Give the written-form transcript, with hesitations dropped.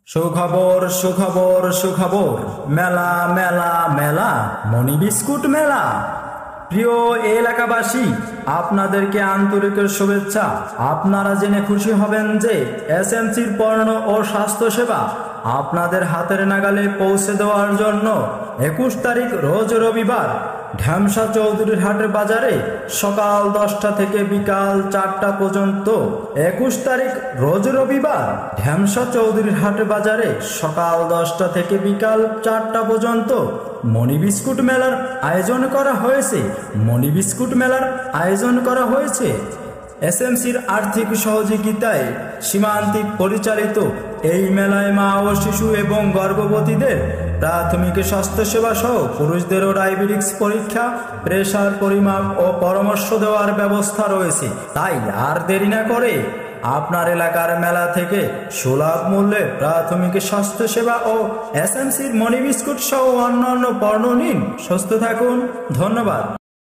সুখবর সুখবর সুখবর, মেলা মেলা মেলা, মনি বিস্কুট মেলা। প্রিয় এলাকাবাসী, আপনাদেরকে আন্তরিক শুভেচ্ছা। আপনারা জেনে খুশি হবেন যে এসএমসির পণ্য ও স্বাস্থ্যসেবা আপনাদের হাতের নাগালে পৌঁছে দেওয়ার জন্য 21 তারিখ রোজ রবিবার ঢ্যামসা চৌধুরীর হাট বাজারে সকাল 10টা থেকে বিকাল 4টা পর্যন্ত। 21 তারিখ রোজ রবিবার ঢ্যামসা চৌধুরীর হাট বাজারে সকাল 10টা থেকে বিকাল 4টা পর্যন্ত মনি বিস্কুট মেলার আয়োজন করা হয়েছে। মনি বিস্কুট মেলার আয়োজন করা হয়েছে এসএমসির আর্থিক সহযোগিতায় সীমান্তিক পরিচালিত এই মেলায় মা ও শিশু এবং গর্ভবতীদের প্রাথমিক স্বাস্থ্যসেবা সহ পুরুষদেরও ডায়াবেটিক্স পরীক্ষা, প্রেসার পরিমাপ ও পরামর্শ দেওয়ার ব্যবস্থা রয়েছে। তাই আর দেরি না করে আপনার এলাকার মেলা থেকে সুলভ মূল্যে প্রাথমিক স্বাস্থ্যসেবা ও এসএমসির মনি বিস্কুট সহ অন্যান্য পণ্য নিন। সুস্থ থাকুন। ধন্যবাদ।